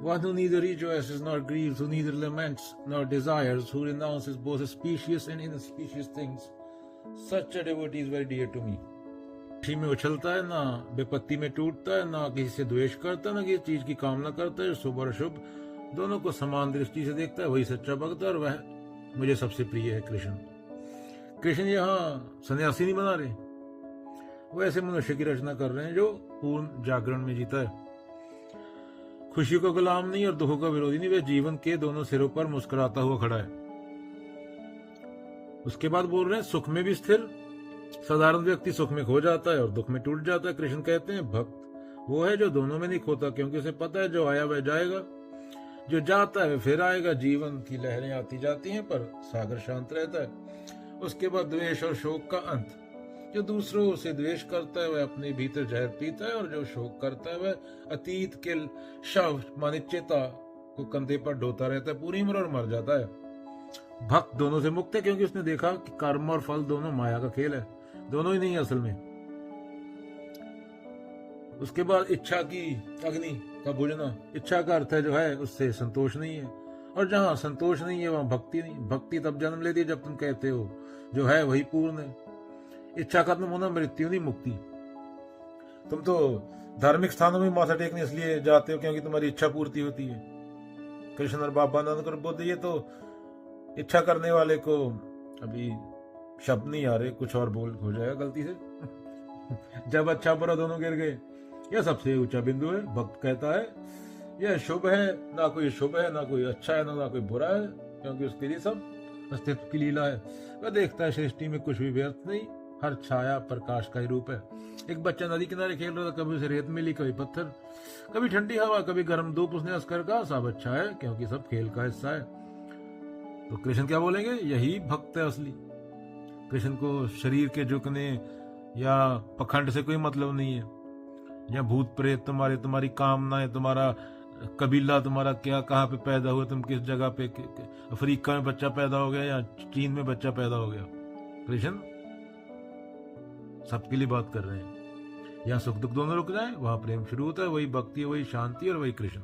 One who neither rejoices nor grieves, who neither laments nor desires, who renounces both specious and inspecious things, such a devotee is very dear to me. खुशी में उछलता है, ना विपत्ति में टूटता है, ना किसी से द्वेष करता, ना किसी चीज की कामना करता है, शुभ और अशुभ दोनों को समान दृष्टि से देखता है, वही सच्चा भक्त है और वह मुझे सबसे प्रिय है कृष्ण। कृष्ण यहाँ सन्यासी नहीं बना रहे, वो ऐसे मनुष्य की रचना कर रहे हैं जो पूर्ण जागरण में जीता है, खुशी को गुलाम नहीं और दुखों का विरोधी नहीं, वे जीवन के दोनों सिरों पर मुस्कुराता हुआ खड़ा है। उसके बाद बोल रहे हैं सुख में भी स्थिर। साधारण व्यक्ति सुख में खो जाता है और दुख में टूट जाता है। कृष्ण कहते हैं भक्त वो है जो दोनों में नहीं खोता, क्योंकि उसे पता है जो आया वह जाएगा, जो जाता है वह फिर आएगा। जीवन की लहरें आती जाती हैं पर सागर शांत रहता है। उसके बाद द्वेष और शोक का अंत। जो दूसरों से द्वेष करता है वह अपने भीतर जहर पीता है, और जो शोक करता है वह अतीत के शव मानिच्यता को कंधे पर ढोता रहता है पूरी उम्र और मर जाता है। भक्त दोनों से मुक्त है, क्योंकि उसने देखा कि कर्म और फल दोनों माया का खेल है, दोनों ही नहीं असल में। उसके बाद इच्छा की अग्नि का बुझना। इच्छा का अर्थ है जो है उससे संतोष नहीं है, और जहां संतोष नहीं है वहां भक्ति नहीं। भक्ति तब जन्म लेती है जब तुम कहते हो जो है वही पूर्ण है। इच्छा खत्म होना मृत्यु नहीं, मुक्ति। तुम तो धार्मिक स्थानों में माथा टेकने इसलिए जाते हो क्योंकि तुम्हारी इच्छा पूर्ति होती है। कृष्ण और बाबा नानक और बुद्ध ये तो इच्छा करने वाले को, अभी शब्द नहीं आ रहे, कुछ और बोल हो जाएगा गलती से जब अच्छा बुरा दोनों गिर गए, यह सबसे ऊंचा बिंदु है। भक्त कहता है यह शुभ है, ना कोई शुभ है, ना कोई अच्छा है, ना कोई बुरा है, क्योंकि उसके लिए सब अस्तित्व की लीला है। वह देखता है सृष्टि में कुछ भी व्यर्थ नहीं, हर छाया प्रकाश का ही रूप है। एक बच्चा नदी किनारे खेल रहा था, कभी उसे रेत मिली, कभी पत्थर, कभी ठंडी हवा, कभी गर्म धूप। उसने हंसकर कहा सब अच्छा है, क्योंकि सब खेल का हिस्सा है। तो कृष्ण क्या बोलेंगे, यही भक्त है असली। कृष्ण को शरीर के झुकने या पखंड से कोई मतलब नहीं है, या भूत प्रेत तुम्हारी कामनाएं, तुम्हारा कबीला, तुम्हारा क्या, कहाँ पे पैदा हुए, तुम किस जगह पे, अफ्रीका में बच्चा पैदा हो गया या चीन में बच्चा पैदा हो गया। कृष्ण सबके लिए बात कर रहे हैं। यहाँ सुख दुख दोनों रुक जाए, वहां प्रेम शुरू होता है। वही भक्ति है, वही शांति और वही कृष्ण।